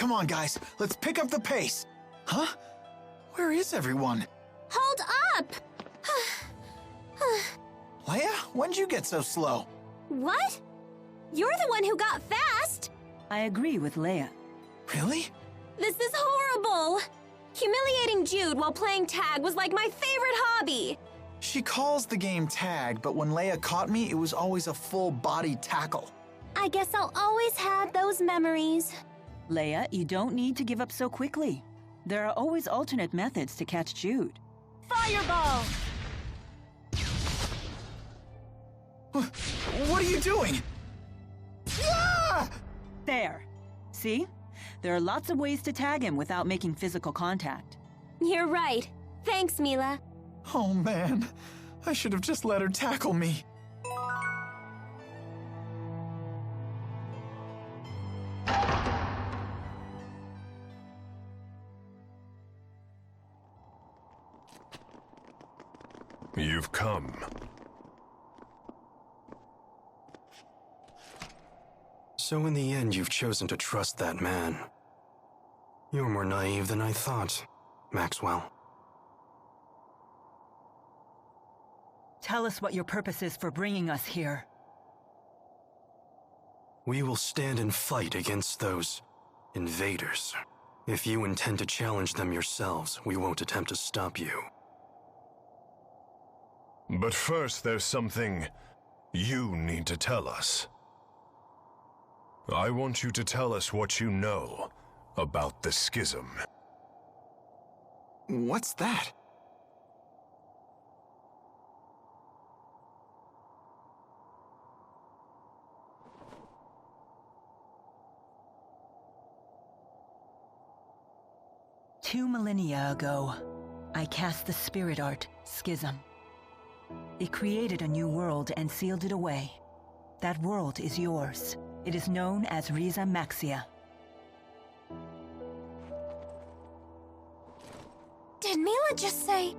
Come on, guys, let's pick up the pace. Huh? Where is everyone? Hold up! Leia, when'd you get so slow? What? You're the one who got fast! I agree with Leia. Really? This is horrible! Humiliating Jude while playing tag was like my favorite hobby! She calls the game tag, but when Leia caught me, it was always a full-body tackle. I guess I'll always have those memories. Leia, you don't need to give up so quickly. There are always alternate methods to catch Jude. Fireball! What are you doing? Ah! There. See? There are lots of ways to tag him without making physical contact. You're right. Thanks, Mila. Oh man, I should have just let her tackle me. You've come. So in the end, you've chosen to trust that man. You're more naive than I thought, Maxwell. Tell us what your purpose is for bringing us here. We will stand and fight against those invaders. If you intend to challenge them yourselves, we won't attempt to stop you. But first, there's something you need to tell us. I want you to tell us what you know about the schism. What's that? Two millennia ago, I cast the spirit art, Schism. It created a new world and sealed it away. That world is yours. It is known as Riza Maxia. Did Mila just say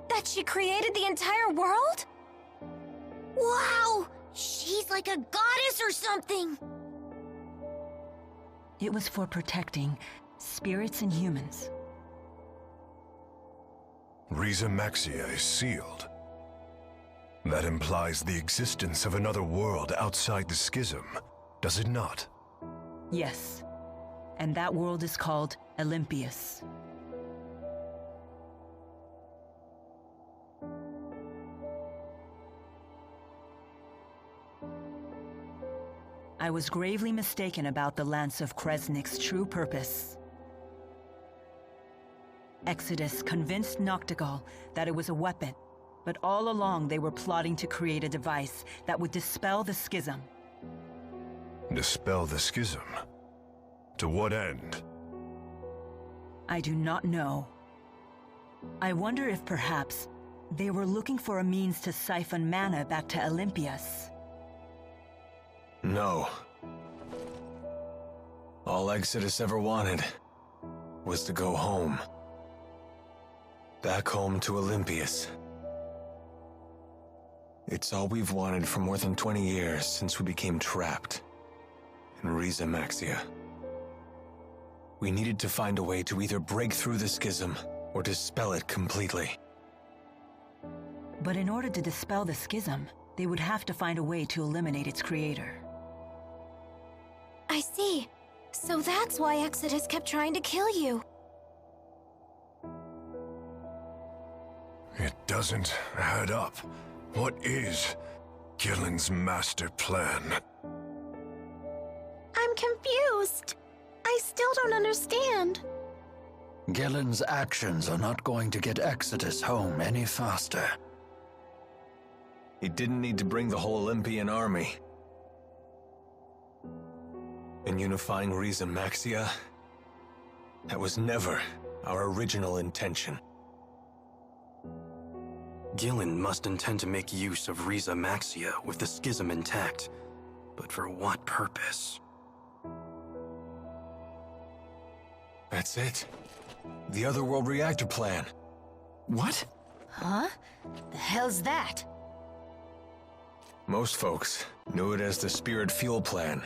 that she created the entire world? Wow! She's like a goddess or something! It was for protecting spirits and humans. Riza Maxia is sealed. That implies the existence of another world outside the schism, does it not? Yes. And that world is called Olympius. I was gravely mistaken about the Lance of Kresnik's true purpose. Exodus convinced Noctigal that it was a weapon, but all along they were plotting to create a device that would dispel the schism. Dispel the schism? To what end? I do not know. I wonder if perhaps they were looking for a means to siphon mana back to Olympius. No. All Exodus ever wanted was to go home. Back home to Olympius. It's all we've wanted for more than 20 years since we became trapped in Riza Maxia. We needed to find a way to either break through the schism or dispel it completely. But in order to dispel the schism, they would have to find a way to eliminate its creator. I see. So that's why Exodus kept trying to kill you. It doesn't add up. What is Gillen's master plan? I'm confused. I still don't understand. Gillen's actions are not going to get Exodus home any faster. He didn't need to bring the whole Olympian army. And unifying Riza Maxia, that was never our original intention. Gillen must intend to make use of Riza Maxia with the schism intact. But for what purpose? That's it. The Otherworld reactor plan. What? Huh? The hell's that? Most folks knew it as the Spirit Fuel Plan.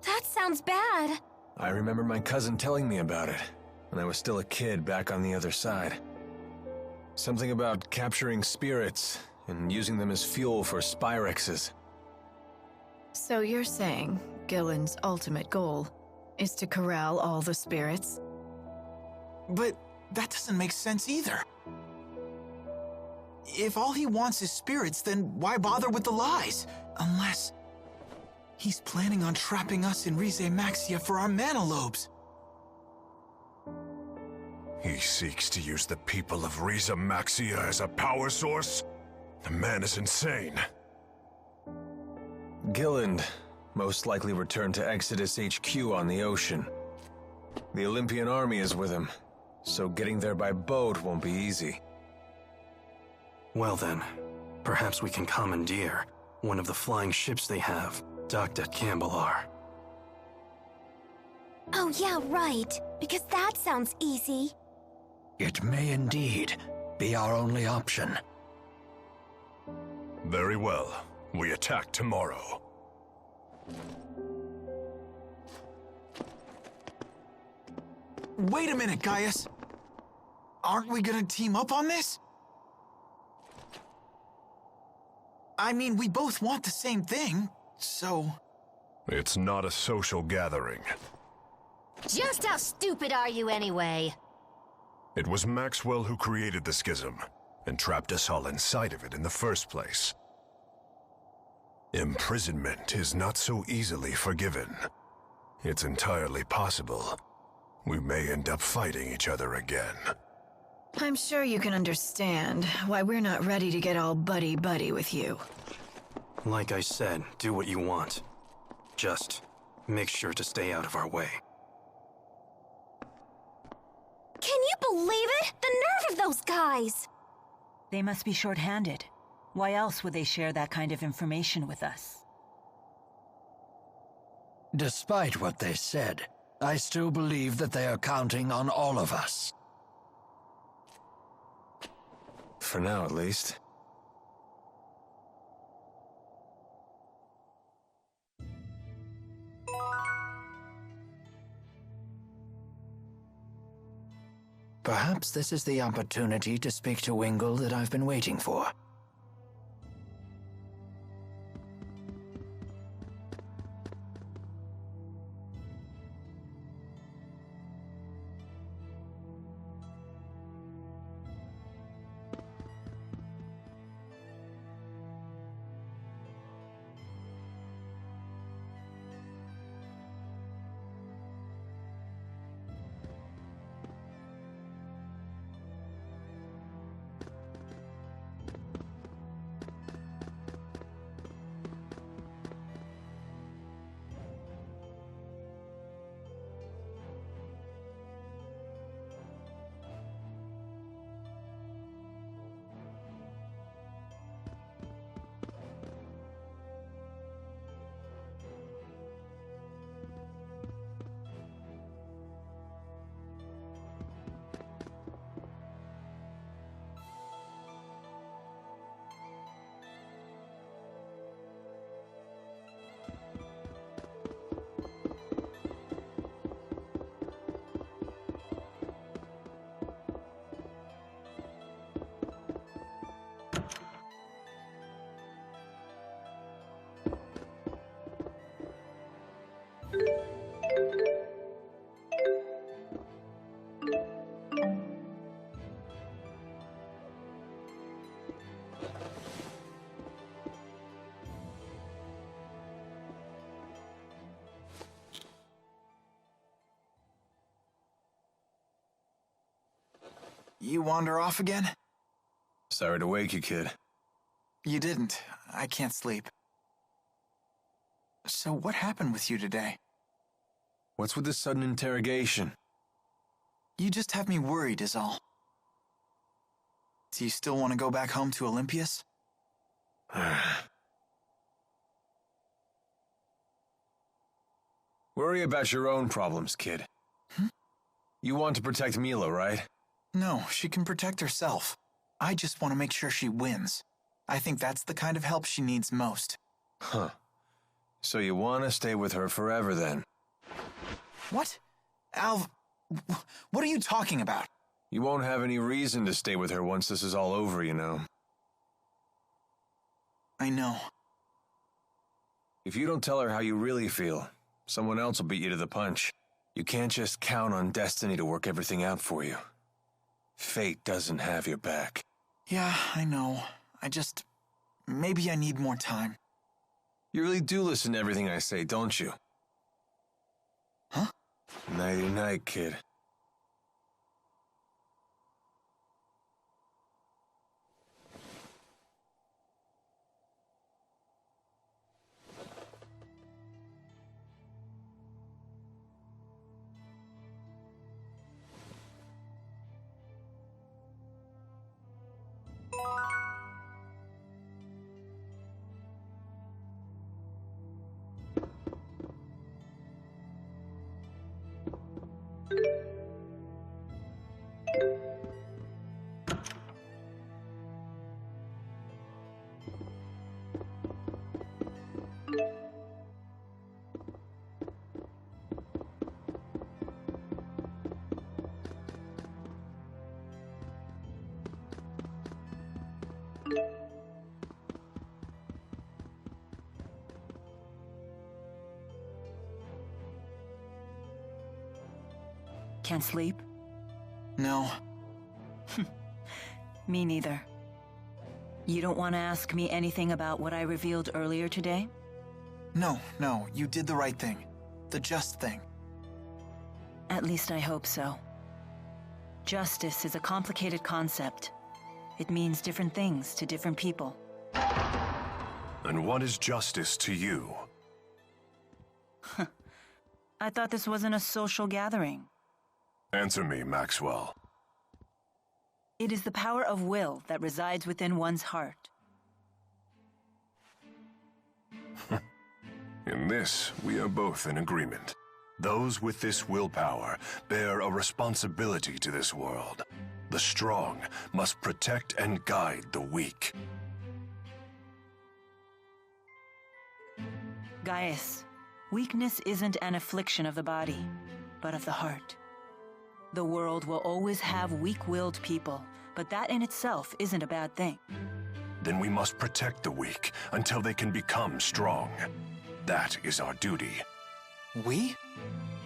That sounds bad. I remember my cousin telling me about it when I was still a kid back on the other side. Something about capturing spirits and using them as fuel for Spyrexes. So you're saying Gillen's ultimate goal is to corral all the spirits? But that doesn't make sense either. If all he wants is spirits, then why bother with the lies? Unless he's planning on trapping us in Rize Maxia for our mana lobes. He seeks to use the people of Rize Maxia as a power source? The man is insane. Gilland most likely returned to Exodus HQ on the ocean. The Olympian army is with him, so getting there by boat won't be easy. Well then, perhaps we can commandeer one of the flying ships they have, docked at Kanbalar. Oh yeah, right. Because that sounds easy. It may indeed be our only option. Very well. We attack tomorrow. Wait a minute, Gaius. Aren't we gonna team up on this? I mean, we both want the same thing, so... It's not a social gathering. Just how stupid are you anyway? It was Maxwell who created the schism, and trapped us all inside of it in the first place. Imprisonment is not so easily forgiven. It's entirely possible we may end up fighting each other again. I'm sure you can understand why we're not ready to get all buddy-buddy with you. Like I said, do what you want. Just make sure to stay out of our way. Can you believe it? The nerve of those guys! They must be short-handed. Why else would they share that kind of information with us? Despite what they said, I still believe that they are counting on all of us. For now, at least. Perhaps this is the opportunity to speak to Wingle that I've been waiting for. You wander off again? Sorry to wake you, kid. You didn't. I can't sleep. So what happened with you today? What's with this sudden interrogation? You just have me worried is all. Do you still want to go back home to Olympias? Worry about your own problems, kid. You want to protect Mila, right? No, she can protect herself. I just want to make sure she wins. I think that's the kind of help she needs most. Huh. So you want to stay with her forever, then? What? Alv, what are you talking about? You won't have any reason to stay with her once this is all over, you know. I know. If you don't tell her how you really feel, someone else will beat you to the punch. You can't just count on destiny to work everything out for you. Fate doesn't have your back. Yeah, I know. Maybe I need more time. You really do listen to everything I say, don't you? Huh? Nighty-night, kid. Can't sleep? No. Me neither. You don't want to ask me anything about what I revealed earlier today? No, you did the right thing. The just thing. At least I hope so. Justice is a complicated concept. It means different things to different people. And what is justice to you? I thought this wasn't a social gathering. Answer me, Maxwell. It is the power of will that resides within one's heart. In this, we are both in agreement. Those with this willpower bear a responsibility to this world. The strong must protect and guide the weak. Gaius, weakness isn't an affliction of the body, but of the heart. The world will always have weak-willed people, but that in itself isn't a bad thing. Then we must protect the weak until they can become strong. That is our duty. We?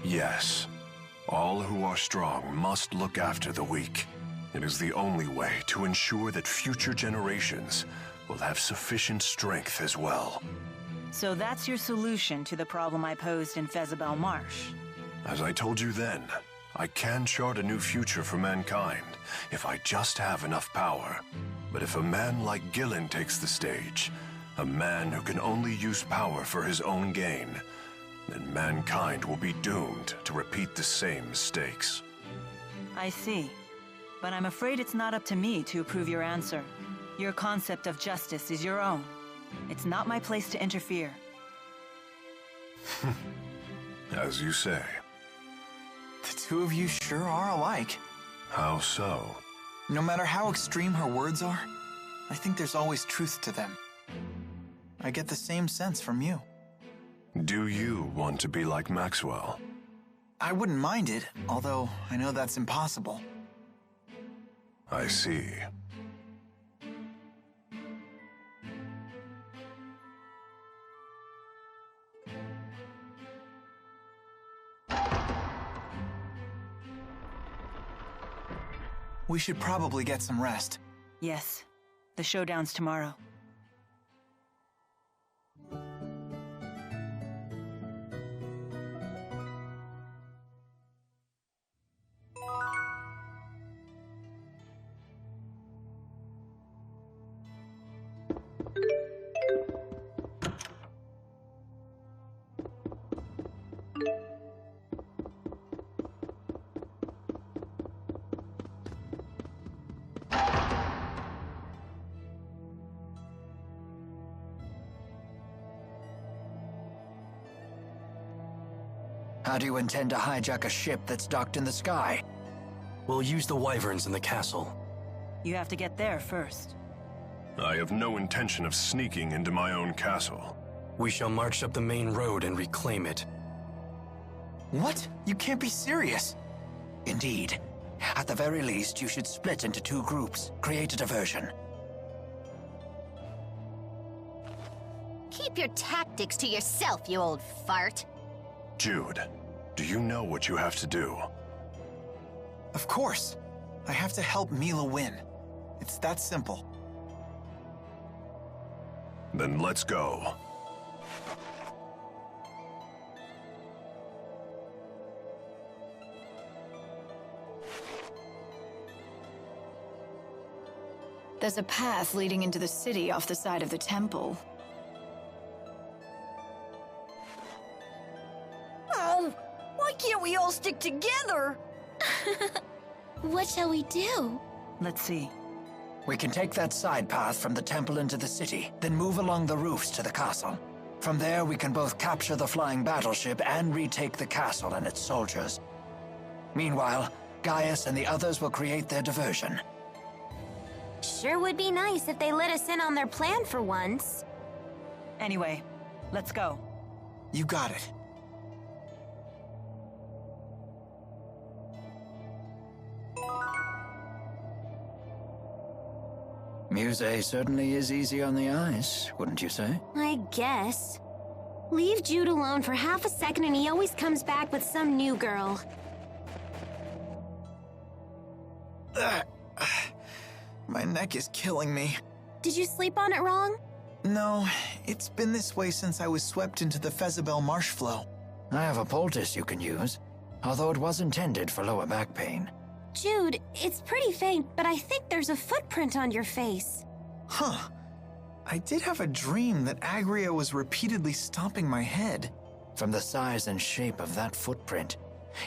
Yes. All who are strong must look after the weak. It is the only way to ensure that future generations will have sufficient strength as well. So that's your solution to the problem I posed in Fezabel Marsh. As I told you then, I can chart a new future for mankind if I just have enough power. But if a man like Gillen takes the stage, a man who can only use power for his own gain, then mankind will be doomed to repeat the same mistakes. I see. But I'm afraid it's not up to me to approve your answer. Your concept of justice is your own. It's not my place to interfere. As you say. The two of you sure are alike. How so? No matter how extreme her words are, I think there's always truth to them. I get the same sense from you. Do you want to be like Maxwell? I wouldn't mind it, although I know that's impossible. I see. We should probably get some rest. Yes. The showdown's tomorrow. How do you intend to hijack a ship that's docked in the sky? We'll use the wyverns in the castle. You have to get there first. I have no intention of sneaking into my own castle. We shall march up the main road and reclaim it. What? You can't be serious. Indeed. At the very least, you should split into 2 groups. Create a diversion. Keep your tactics to yourself, you old fart. Jude, do you know what you have to do? Of course. I have to help Mila win. It's that simple. Then let's go. There's a path leading into the city off the side of the temple. Oh, why can't we all stick together? What shall we do? Let's see. We can take that side path from the temple into the city, then move along the roofs to the castle. From there, we can both capture the flying battleship and retake the castle and its soldiers. Meanwhile, Gaius and the others will create their diversion. Sure would be nice if they let us in on their plan for once. Anyway, let's go. You got it. Muse certainly is easy on the eyes, wouldn't you say? I guess. Leave Jude alone for half a second and he always comes back with some new girl. My neck is killing me. Did you sleep on it wrong? No, it's been this way since I was swept into the Fezabel marsh flow. I have a poultice you can use, although it was intended for lower back pain. Jude, it's pretty faint, but I think there's a footprint on your face. Huh. I did have a dream that Agria was repeatedly stomping my head. From the size and shape of that footprint,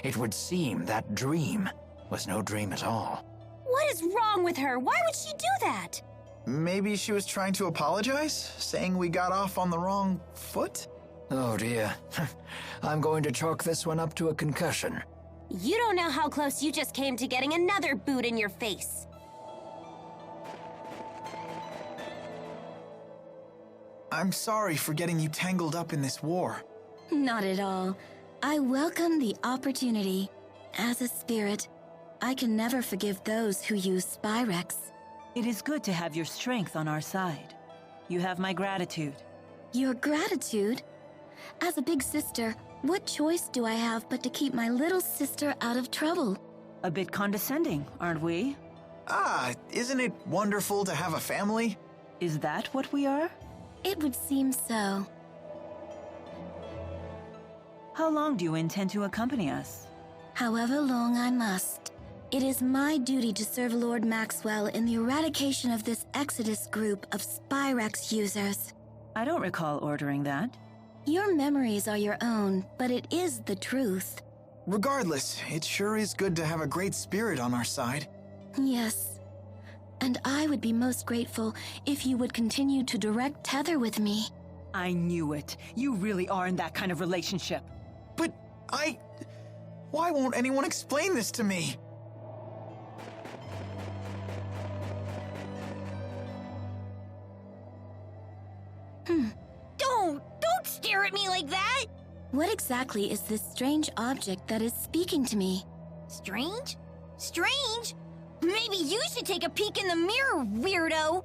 it would seem that dream was no dream at all. What is wrong with her? Why would she do that? Maybe she was trying to apologize, saying we got off on the wrong foot? Oh dear. I'm going to chalk this one up to a concussion. You don't know how close you just came to getting another boot in your face. I'm sorry for getting you tangled up in this war. Not at all. I welcome the opportunity. As a spirit, I can never forgive those who use Spyrex. It is good to have your strength on our side. You have my gratitude. Your gratitude? As a big sister, what choice do I have but to keep my little sister out of trouble? A bit condescending, aren't we? Isn't it wonderful to have a family? Is that what we are? It would seem so. How long do you intend to accompany us? However long I must. It is my duty to serve Lord Maxwell in the eradication of this Exodus group of Spyrex users. I don't recall ordering that. Your memories are your own, but it is the truth. Regardless, it sure is good to have a great spirit on our side. Yes. And I would be most grateful if you would continue to direct tether with me. I knew it. You really are in that kind of relationship. But why won't anyone explain this to me? Don't stare at me like that! What exactly is this strange object that is speaking to me? Strange? Strange? Maybe you should take a peek in the mirror, weirdo!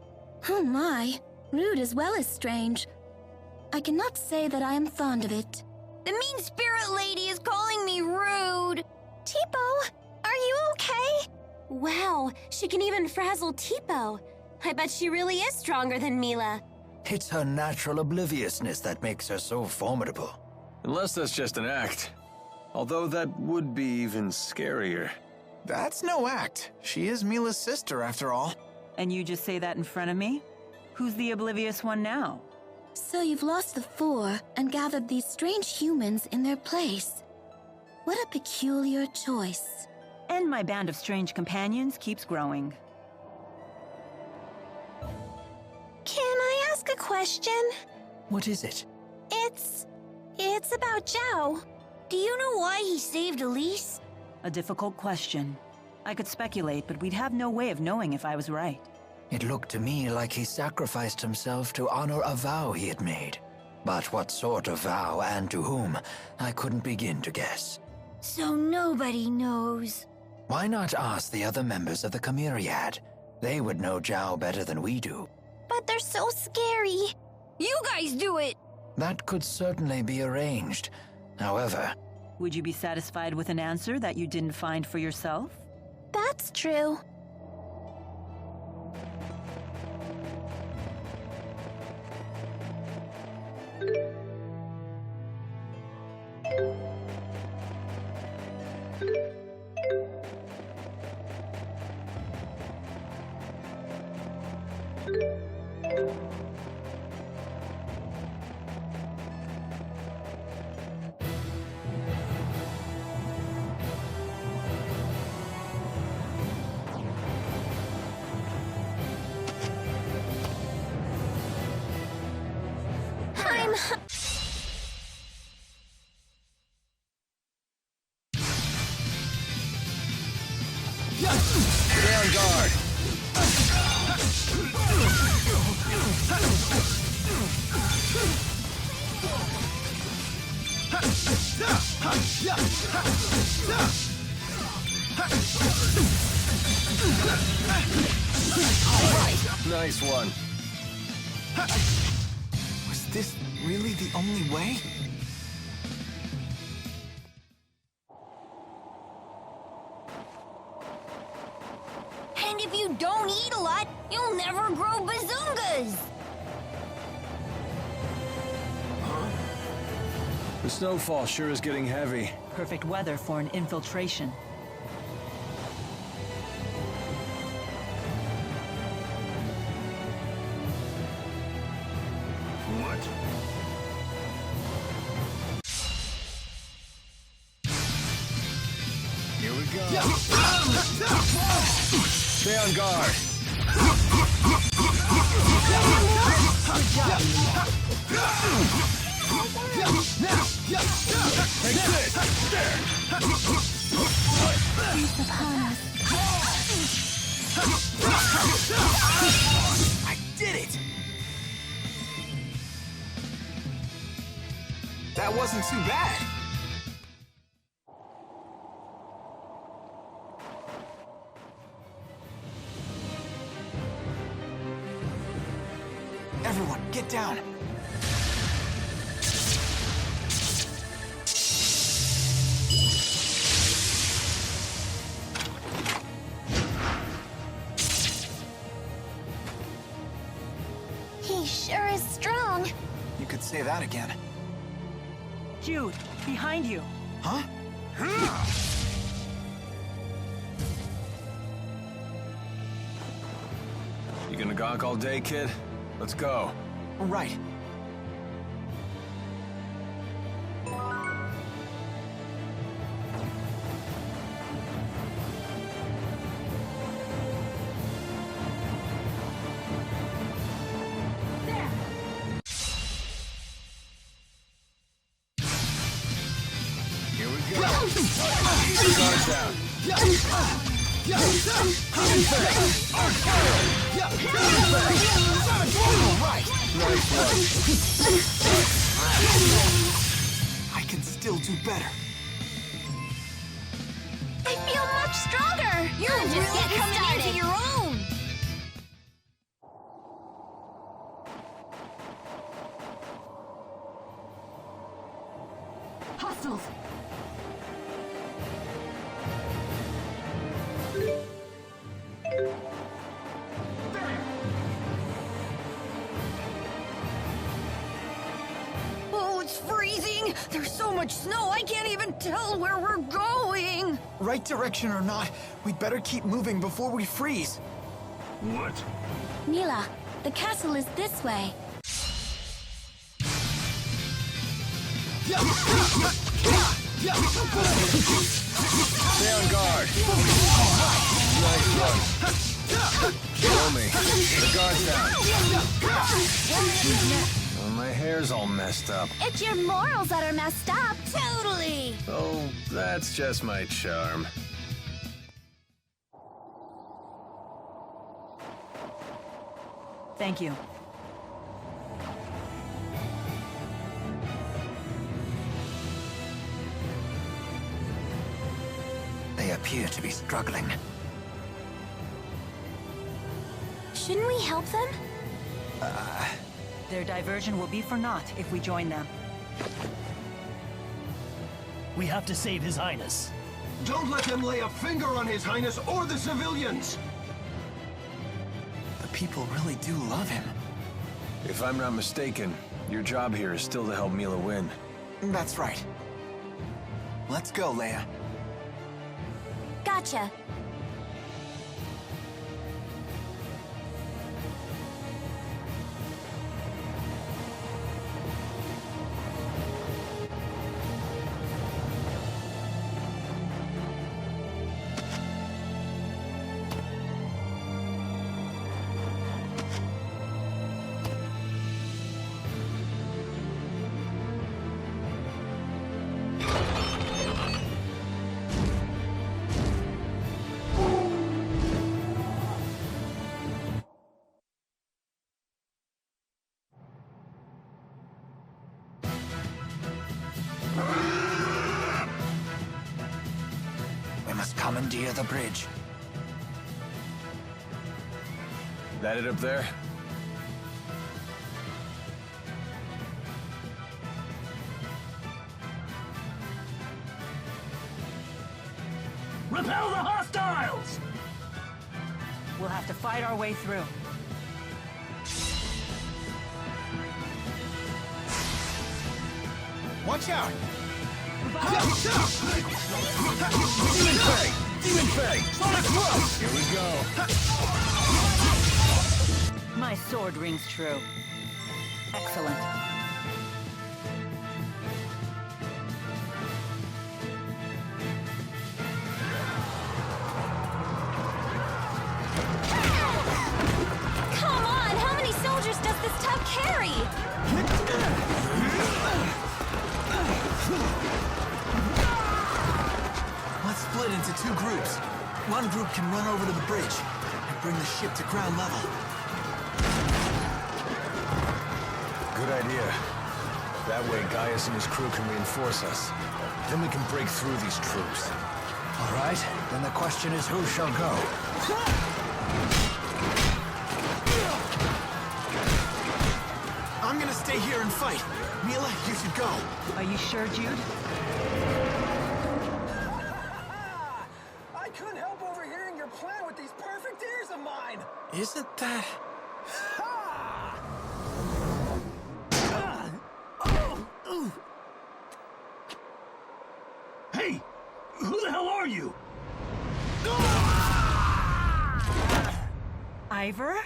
Oh my, rude as well as strange. I cannot say that I am fond of it. The mean spirit lady is calling me rude! Tipo, are you okay? Wow, she can even frazzle Tipo. I bet she really is stronger than Mila. It's her natural obliviousness that makes her so formidable. Unless that's just an act. Although that would be even scarier. That's no act. She is Mila's sister, after all. And you just say that in front of me? Who's the oblivious one now? So you've lost the four and gathered these strange humans in their place. What a peculiar choice. And my band of strange companions keeps growing. Can I ask a question? What is it? It's about Zhao. Do you know why he saved Elise? A difficult question. I could speculate, but we'd have no way of knowing if I was right. It looked to me like he sacrificed himself to honor a vow he had made. But what sort of vow and to whom, I couldn't begin to guess. So nobody knows. Why not ask the other members of the Chimeriad? They would know Zhao better than we do. But they're so scary. You guys do it! That could certainly be arranged. However, Would you be satisfied with an answer that you didn't find for yourself? That's true. Stay on guard. Nice one. Was this really the only way? And if you don't eat a lot, you'll never grow bazungas! The snowfall sure is getting heavy. Perfect weather for an infiltration. What? Here we go. Stay on guard. Take this. I did it! That wasn't too bad. Everyone, get down. He sure is strong. You could say that again. Jude, behind you. Huh? You gonna gawk all day, kid? Let's go. Right. Here we go. Guard down. I can still do better. I feel much stronger! You're just coming into your own! Hostiles! Oh, it's freezing! There's so much snow, I can't even tell where we're going! Right direction or not, we'd better keep moving before we freeze. What? Mila, the castle is this way. Stay on guard. Nice one. Show me. The guard's down. Oh, my hair's all messed up. It's your morals that are messed up. Totally! Oh, that's just my charm. Thank you. appear to be struggling. Shouldn't we help them? Their diversion will be for naught if we join them. We have to save His Highness. Don't let them lay a finger on His Highness or the civilians! The people really do love him. If I'm not mistaken, your job here is still to help Mila win. That's right. Let's go, Leia. Gotcha. We must commandeer the bridge. That it up there? Repel the hostiles! We'll have to fight our way through. Watch out! Demon Fang! Demon Fang! Sonic Thrust! Here we go. My sword rings true. Excellent. Come on, how many soldiers does this tug carry? Let's split into two groups. One group can run over to the bridge and bring the ship to ground level. Good idea. That way Gaius and his crew can reinforce us. Then we can break through these troops. All right, then the question is who shall go? I'm gonna stay here and fight. Mila, you should go. Are you sure, Jude? I couldn't help overhearing your plan with these perfect ears of mine! Isn't that... Hey! Who the hell are you? Ivor?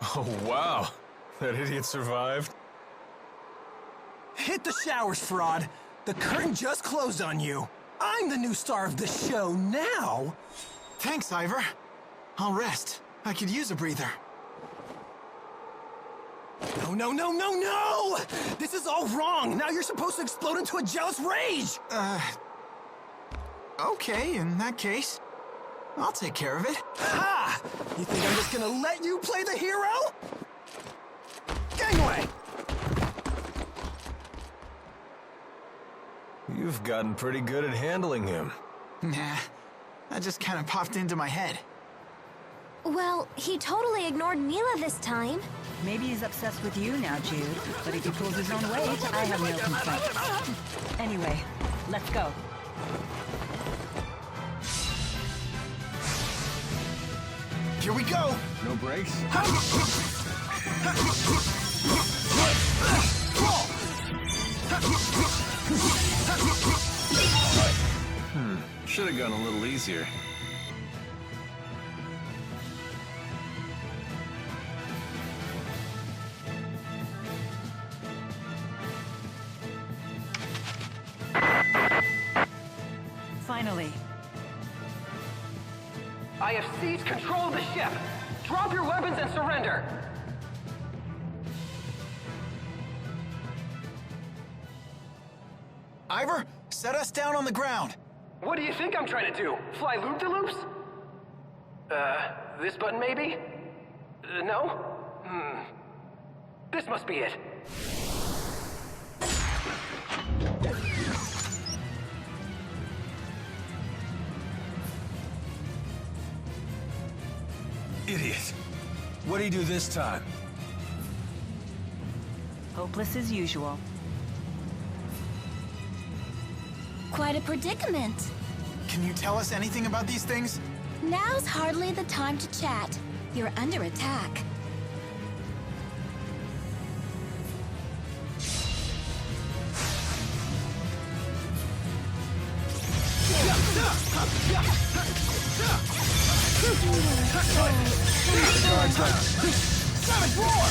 Oh, wow. That idiot survived. Hit the showers, fraud! The curtain just closed on you! I'm the new star of the show now! Thanks, Ivor. I'll rest. I could use a breather. No, no, no, no, no! This is all wrong! Now you're supposed to explode into a jealous rage! Okay, in that case, I'll take care of it. Ha! You think I'm just gonna let you play the hero? Gangway! You've gotten pretty good at handling him. Nah, that just kind of popped into my head. Well, he totally ignored Mila this time. Maybe he's obsessed with you now, Jude. But if he pulls his own weight, I have no complaints. Anyway, let's go. Here we go! No breaks? Should have gone a little easier. Finally. I have seized control of the ship. Drop your weapons and surrender. Ivor, set us down on the ground. What do you think I'm trying to do? Fly loop-de-loops? This button maybe? No? This must be it. Idiot. What do you do this time? Hopeless as usual. Quite a predicament. Can you tell us anything about these things? Now's hardly the time to chat. You're under attack. Savage roar!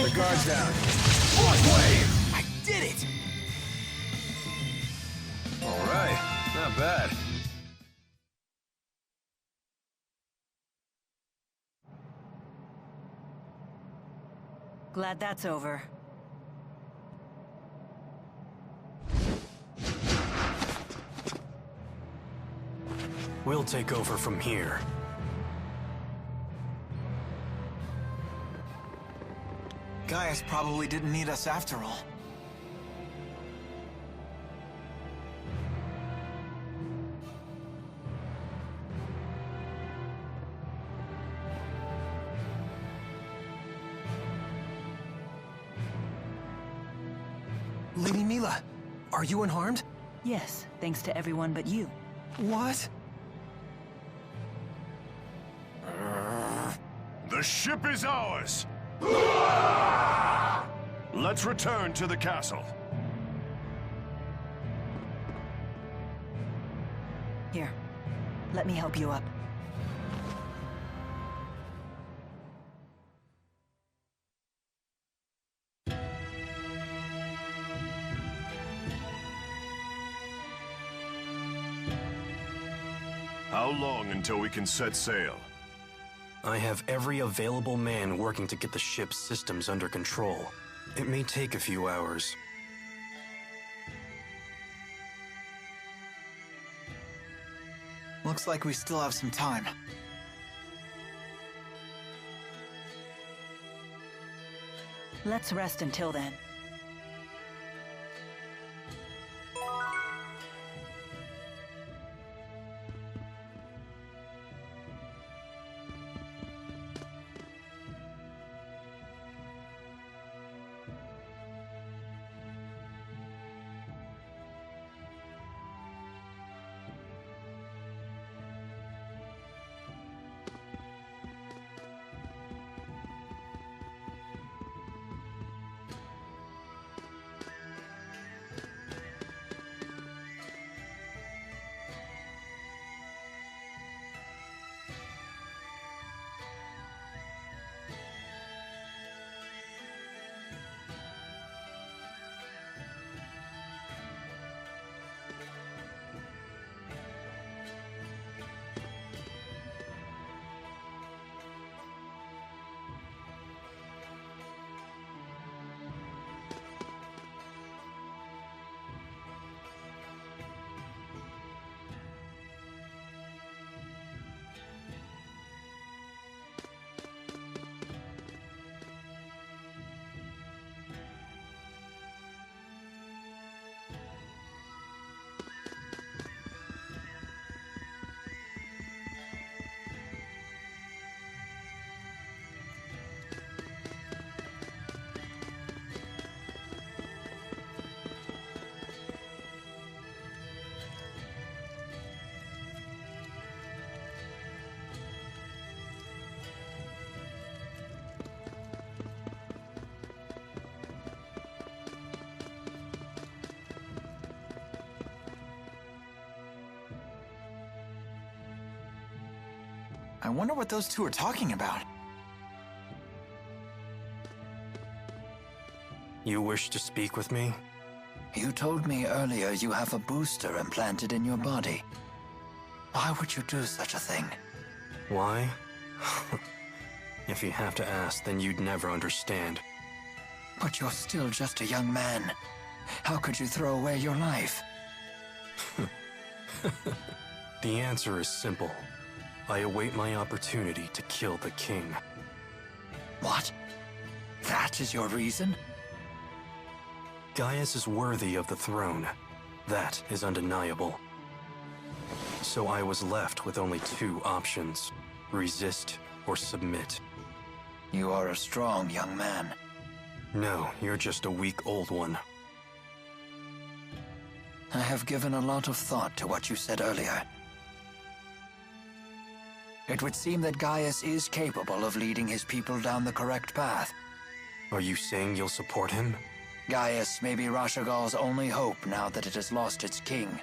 The guard's down. Fourth wave! I did it! All right, not bad. Glad that's over. We'll take over from here. Gaius probably didn't need us after all. Lady Mila, are you unharmed? Yes, thanks to everyone but you. What? The ship is ours! Let's return to the castle. Here, let me help you up. How long until we can set sail? I have every available man working to get the ship's systems under control. It may take a few hours. Looks like we still have some time. Let's rest until then. I wonder what those two are talking about. You wish to speak with me? You told me earlier you have a booster implanted in your body. Why would you do such a thing? Why? If you have to ask, then you'd never understand. But you're still just a young man. How could you throw away your life? The answer is simple. I await my opportunity to kill the king. What? That is your reason? Gaius is worthy of the throne. That is undeniable. So I was left with only two options: resist or submit. You are a strong young man. No, you're just a weak old one. I have given a lot of thought to what you said earlier. It would seem that Gaius is capable of leading his people down the correct path. Are you saying you'll support him? Gaius may be Rashagal's only hope now that it has lost its king.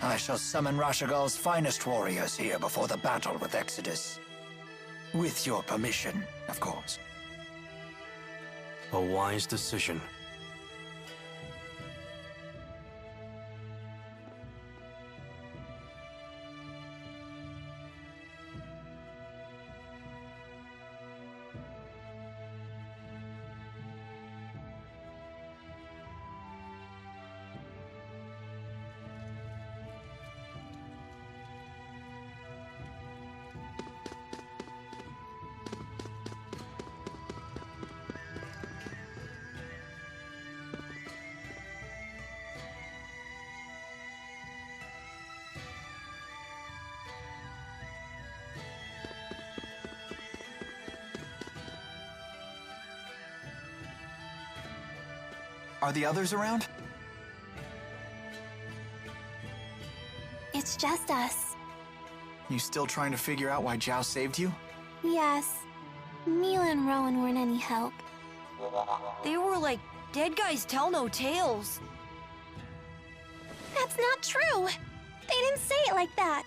I shall summon Rashagal's finest warriors here before the battle with Exodus. With your permission, of course. A wise decision. Are the others around? It's just us. You still trying to figure out why Zhao saved you? Yes. Mila and Rowan weren't any help. They were like, dead guys tell no tales. That's not true! They didn't say it like that.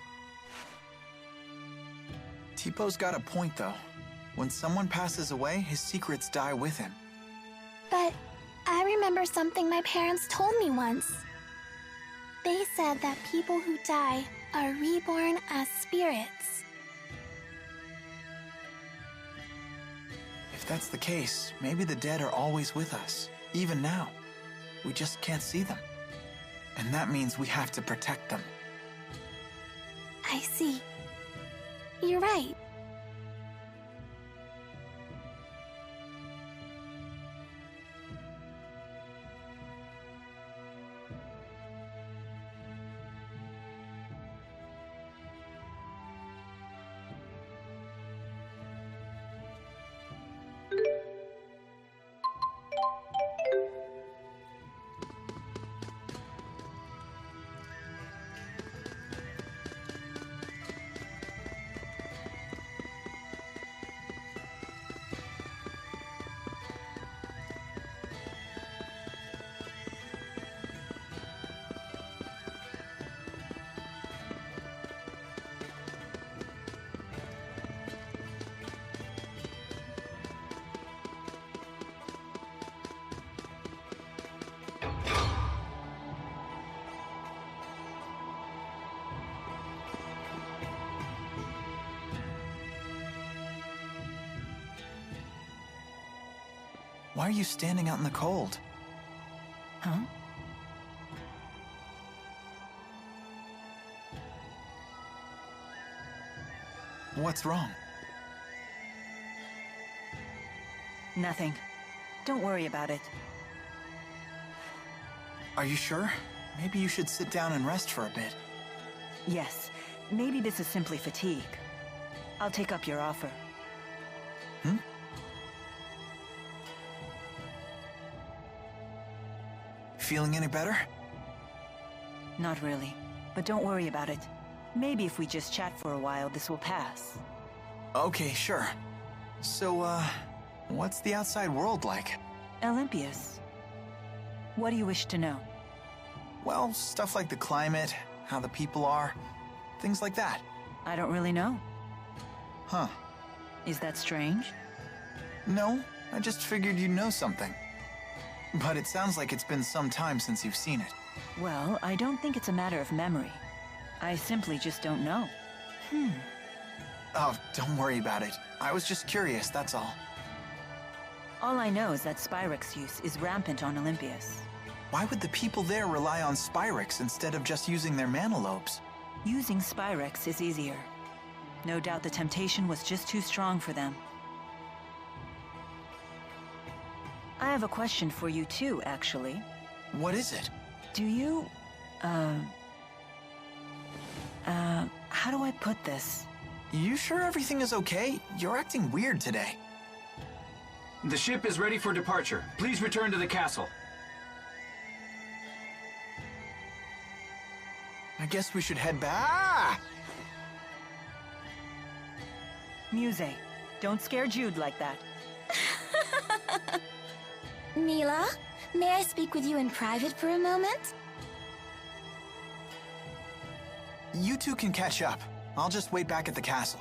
Teepo's got a point, though. When someone passes away, his secrets die with him. But I remember something my parents told me once. They said that people who die are reborn as spirits. If that's the case, maybe the dead are always with us, even now. We just can't see them. And that means we have to protect them. I see. You're right. Why are you standing out in the cold? Huh? What's wrong? Nothing. Don't worry about it. Are you sure? Maybe you should sit down and rest for a bit. Yes, maybe this is simply fatigue. I'll take up your offer. Hmm? Feeling any better? Not really, but don't worry about it. Maybe if we just chat for a while, this will pass. Okay, sure. So, what's the outside world like? Olympias. What do you wish to know? Well, stuff like the climate, how the people are, things like that. I don't really know. Huh. Is that strange? No, I just figured you'd know something. But it sounds like it's been some time since you've seen it. Well, I don't think it's a matter of memory. I simply just don't know. Oh, don't worry about it. I was just curious, that's all. All I know is that Spyrex use is rampant on Olympias. Why would the people there rely on Spyrex instead of just using their mana lobes? Using Spyrex is easier. No doubt the temptation was just too strong for them. I have a question for you too, actually. What is it? Do you, how do I put this? You sure everything is okay? You're acting weird today. The ship is ready for departure. Please return to the castle. I guess we should head back. Ah! Muse, don't scare Jude like that. Mila, may I speak with you in private for a moment? You two can catch up. I'll just wait back at the castle.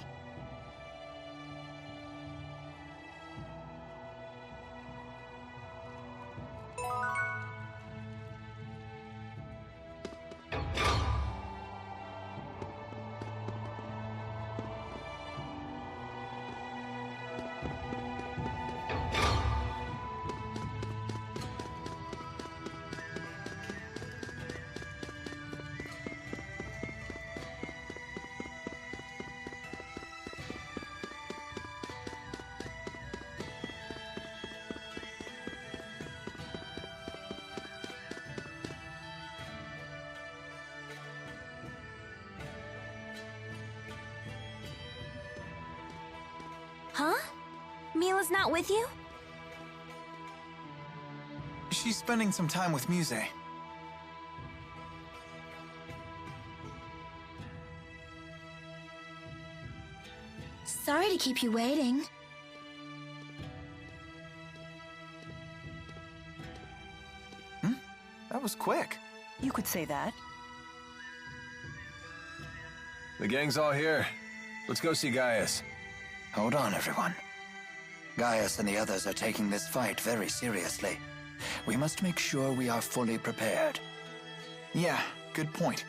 Huh? Mila's not with you? She's spending some time with Muse. Sorry to keep you waiting. That was quick. You could say that. The gang's all here. Let's go see Gaius. Hold on, everyone. Gaius and the others are taking this fight very seriously. We must make sure we are fully prepared. Yeah, good point.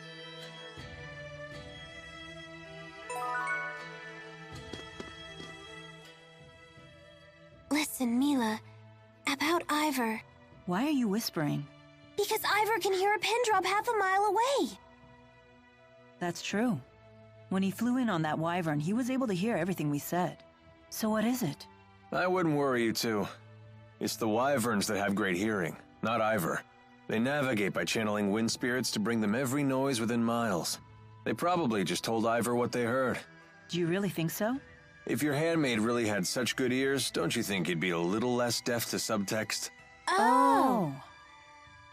Listen, Mila, about Ivor. Why are you whispering? Because Ivor can hear a pin drop half a mile away. That's true. When he flew in on that wyvern, he was able to hear everything we said. So what is it? I wouldn't worry you two. It's the wyverns that have great hearing, not Ivor. They navigate by channeling wind spirits to bring them every noise within miles. They probably just told Ivor what they heard. Do you really think so? If your handmaid really had such good ears, don't you think he'd be a little less deaf to subtext? Oh.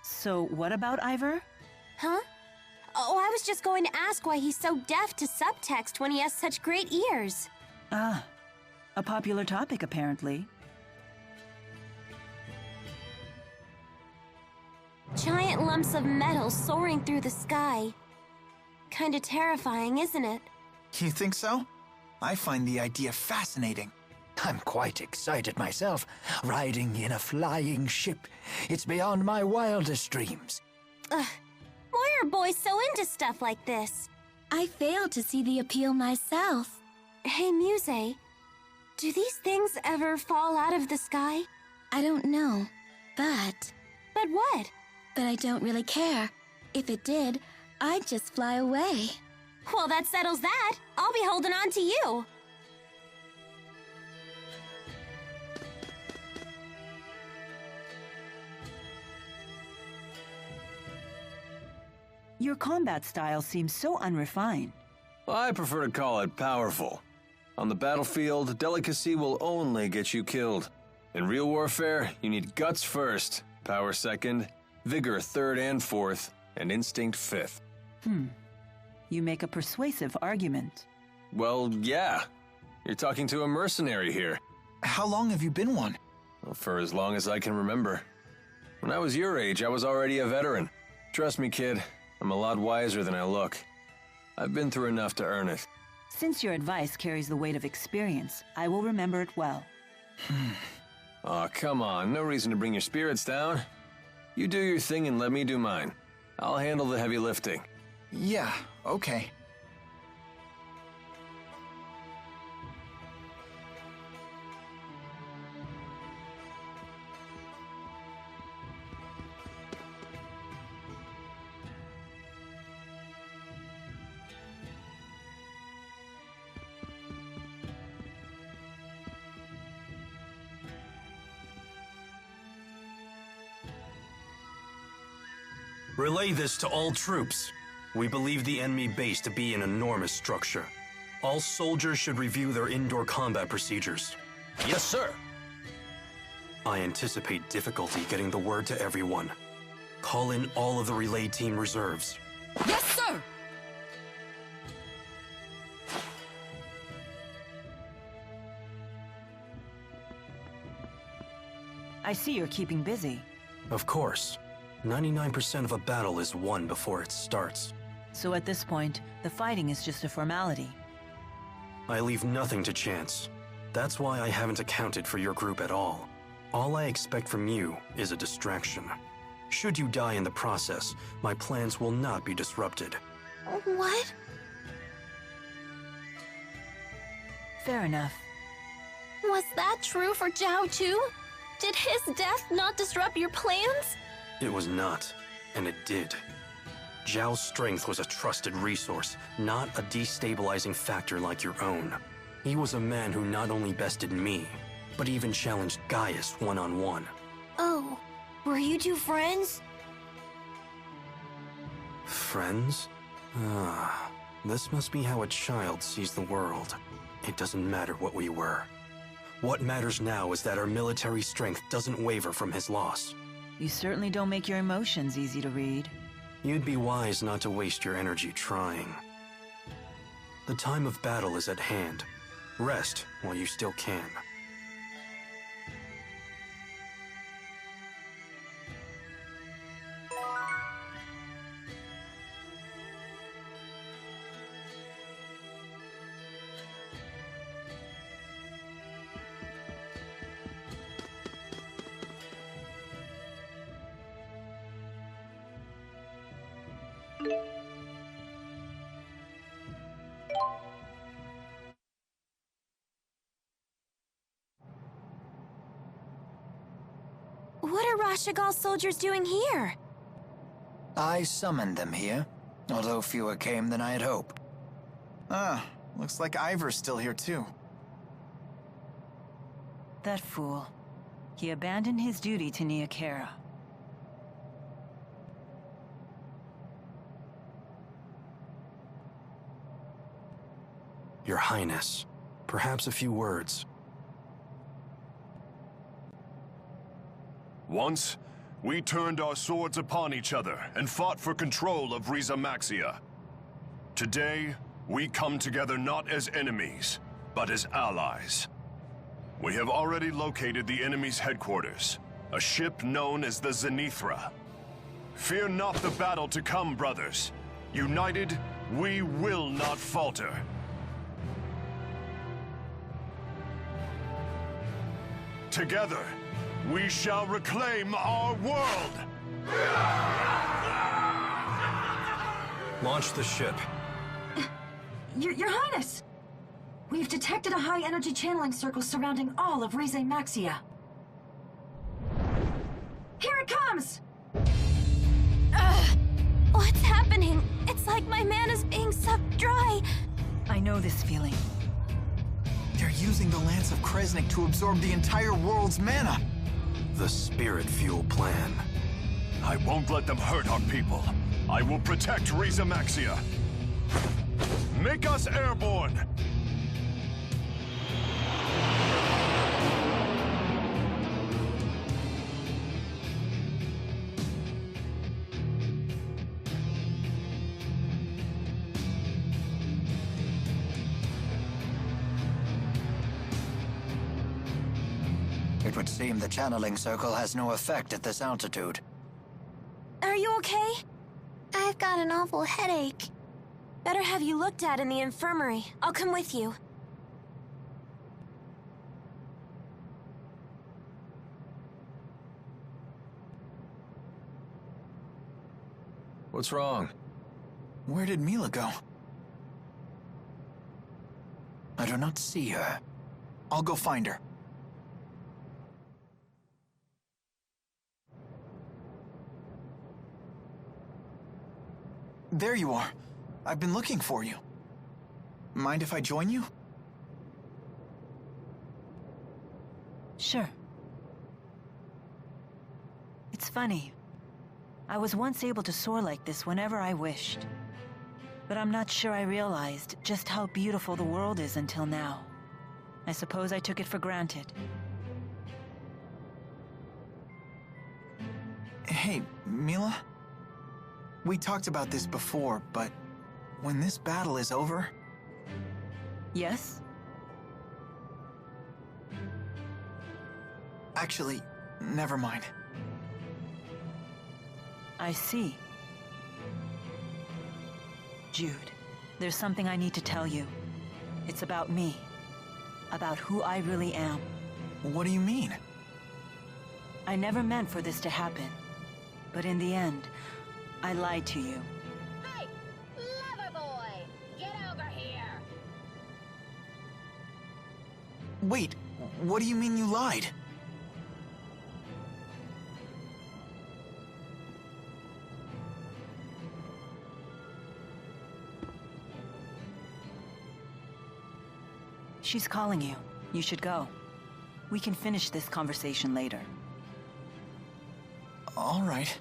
So what about Ivor? Huh? Oh, I was just going to ask why he's so deaf to subtext when he has such great ears. Ah, a popular topic apparently. Giant lumps of metal soaring through the sky. Kinda terrifying, isn't it? You think so? I find the idea fascinating. I'm quite excited myself, riding in a flying ship. It's beyond my wildest dreams. Ugh, why are boys so into stuff like this? I failed to see the appeal myself. Hey, Muse, do these things ever fall out of the sky? I don't know, but... But what? But I don't really care. If it did, I'd just fly away. Well, that settles that. I'll be holding on to you. Your combat style seems so unrefined. I prefer to call it powerful. On the battlefield, delicacy will only get you killed. In real warfare, you need guts first, power second, vigor third and fourth, and instinct fifth. You make a persuasive argument. Well, yeah. You're talking to a mercenary here. How long have you been one? Well, for as long as I can remember. When I was your age, I was already a veteran. Trust me, kid, I'm a lot wiser than I look. I've been through enough to earn it. Since your advice carries the weight of experience, I will remember it well. Aw, come on, no reason to bring your spirits down. You do your thing and let me do mine. I'll handle the heavy lifting. Yeah, okay. Relay this to all troops. We believe the enemy base to be an enormous structure. All soldiers should review their indoor combat procedures. Yes, sir. I anticipate difficulty getting the word to everyone. Call in all of the relay team reserves. Yes, sir! I see you're keeping busy. Of course. 99% of a battle is won before it starts. So at this point, the fighting is just a formality. I leave nothing to chance. That's why I haven't accounted for your group at all. All I expect from you is a distraction. Should you die in the process, my plans will not be disrupted. What? Fair enough. Was that true for Zhao too? Did his death not disrupt your plans? It was not, and it did. Zhao's strength was a trusted resource, not a destabilizing factor like your own. He was a man who not only bested me, but even challenged Gaius one-on-one. Oh, were you two friends? Friends? Ah, this must be how a child sees the world. It doesn't matter what we were. What matters now is that our military strength doesn't waver from his loss. You certainly don't make your emotions easy to read. You'd be wise not to waste your energy trying. The time of battle is at hand. Rest while you still can. What are Rashagal's soldiers doing here? I summoned them here, although fewer came than I had hoped. Ah, looks like Ivor's still here too. That fool. He abandoned his duty to Neokera. Your Highness, perhaps a few words. Once, we turned our swords upon each other and fought for control of Riza Maxia. Today, we come together not as enemies, but as allies. We have already located the enemy's headquarters, a ship known as the Zenethra. Fear not the battle to come, brothers. United, we will not falter. Together, we shall reclaim our world! Launch the ship. Your Highness! We've detected a high-energy channeling circle surrounding all of Rize Maxia. Here it comes! What's happening? It's like my mana's being sucked dry. I know this feeling. They're using the Lance of Kresnik to absorb the entire world's mana. The Spirit Fuel plan. I won't let them hurt our people. I will protect Riza Maxia. Make us airborne! It would seem the channeling circle has no effect at this altitude. Are you okay? I've got an awful headache. Better have you looked at in the infirmary. I'll come with you. What's wrong? Where did Mila go? I do not see her. I'll go find her. There you are. I've been looking for you. Mind if I join you? Sure. It's funny. I was once able to soar like this whenever I wished. But I'm not sure I realized just how beautiful the world is until now. I suppose I took it for granted. Hey, Mila? We talked about this before, but when this battle is over... Yes? Actually, never mind. I see. Jude, there's something I need to tell you. It's about me. About who I really am. What do you mean? I never meant for this to happen. But in the end, I lied to you. Hey! Loverboy! Get over here! Wait, what do you mean you lied? She's calling you. You should go. We can finish this conversation later. All right.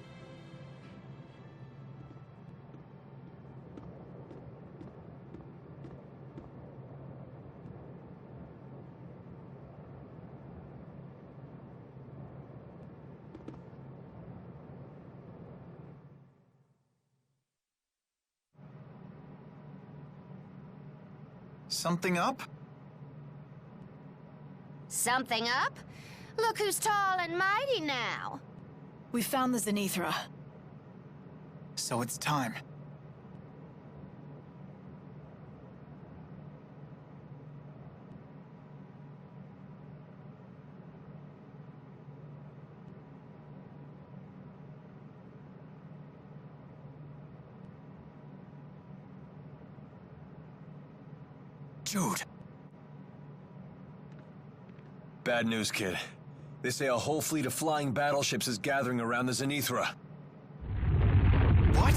Something up? Something up? Look who's tall and mighty now. We found the Zenethra. So it's time. Jude. Bad news, kid. They say a whole fleet of flying battleships is gathering around the Zenethra. What?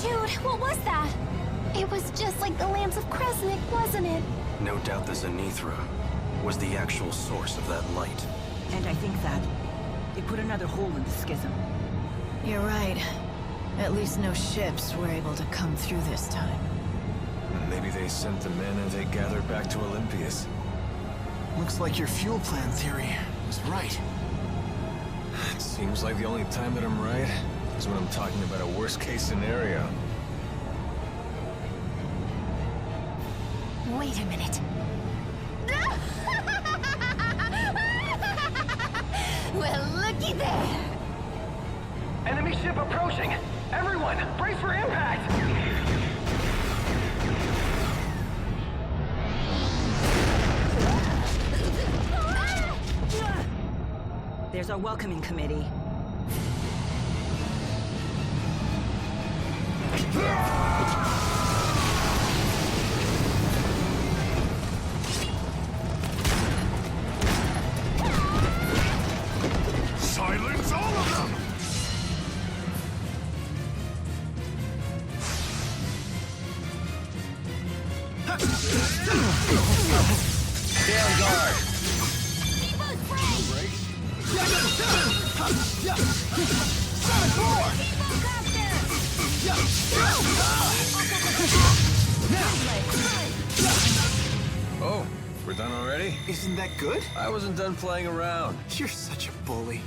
Jude, what was that? It was just like the Lance of Kresnik, wasn't it? No doubt the Zenethra was the actual source of that light. And I think that it put another hole in the schism. You're right. At least no ships were able to come through this time. Maybe they sent the men and they gathered back to Olympias. Looks like your fuel plan theory was right. It seems like the only time that I'm right is when I'm talking about a worst-case scenario. Wait a minute. Well, looky there! Enemy ship approaching! Everyone, brace for impact! There's our welcoming committee. Silence all of them! Stay on guard! Oh, we're done already? Isn't that good? I wasn't done playing around. You're such a bully.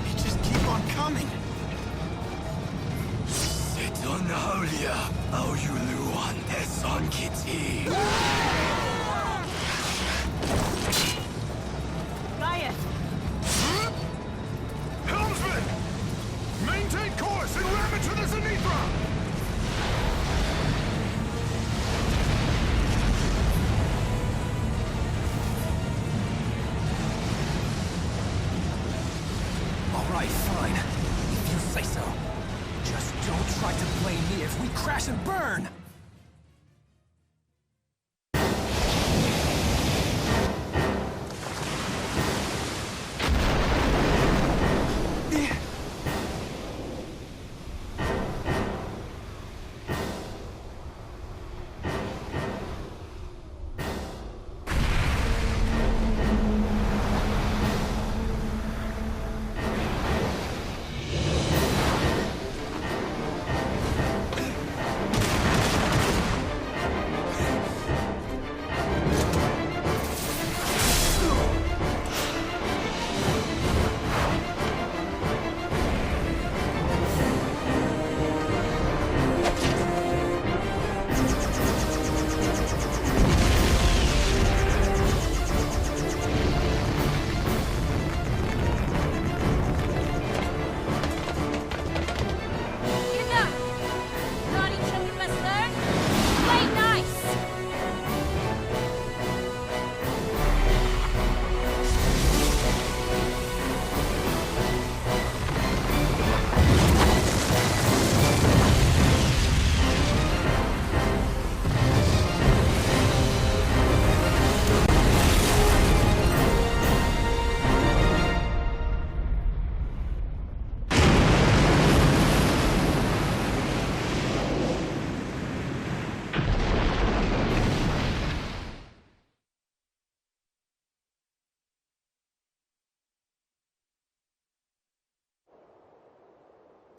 You just keep on coming. Gaius! Helmsman! Maintain course and ram into the Zenethra! All right, fine. If you say so. Just don't try to blame me if we crash and burn!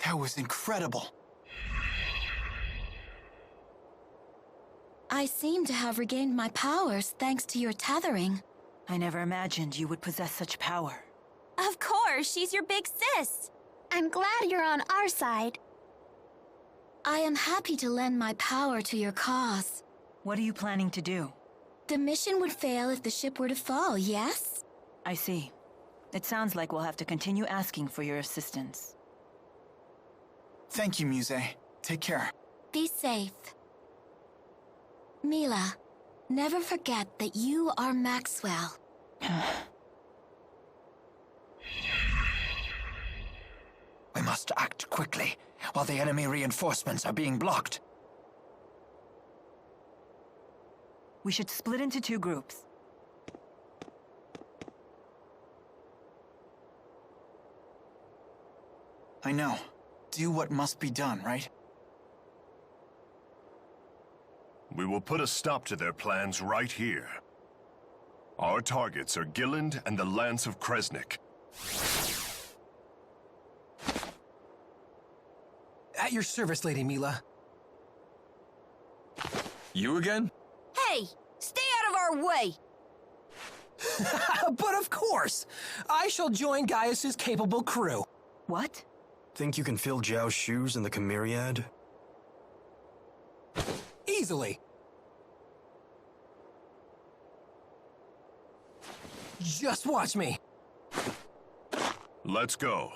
That was incredible. I seem to have regained my powers thanks to your tethering. I never imagined you would possess such power. Of course, she's your big sis. I'm glad you're on our side. I am happy to lend my power to your cause. What are you planning to do? The mission would fail if the ship were to fall, yes? I see. It sounds like we'll have to continue asking for your assistance. Thank you, Muse. Take care. Be safe. Mila, never forget that you are Maxwell. We must act quickly, while the enemy reinforcements are being blocked. We should split into 2 groups. I know. Do what must be done, right? We will put a stop to their plans right here. Our targets are Gilland and the Lance of Kresnik. At your service, Lady Mila. You again? Hey, stay out of our way! But of course! I shall join Gaius's capable crew. What? Think you can fill Zhao's shoes in the Chimeriad? Easily. Just watch me. Let's go.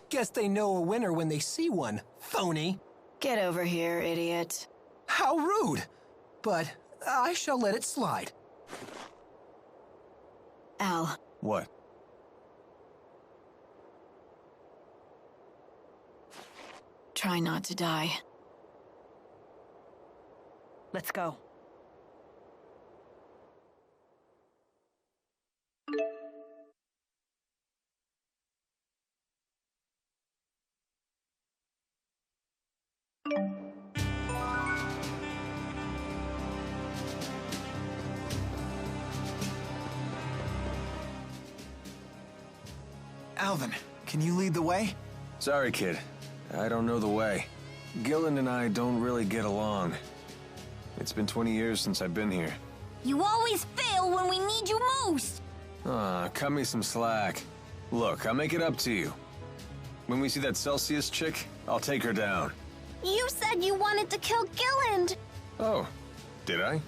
Guess they know a winner when they see one, phony. Get over here, idiot. How rude! But I shall let it slide. Al. What? Try not to die. Let's go. Alvin, can you lead the way? Sorry, kid. I don't know the way. Gilland and I don't really get along. It's been 20 years since I've been here. You always fail when we need you most! Cut me some slack. Look, I'll make it up to you. When we see that Celsius chick, I'll take her down. You said you wanted to kill Gilland! Oh, did I?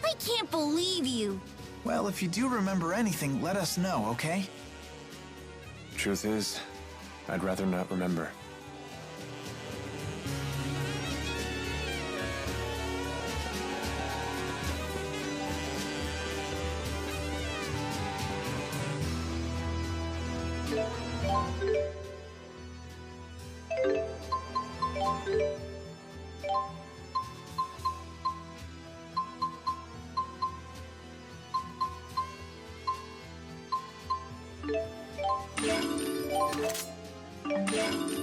I can't believe you! Well, if you do remember anything, let us know, okay? Truth is, I'd rather not remember. Yeah.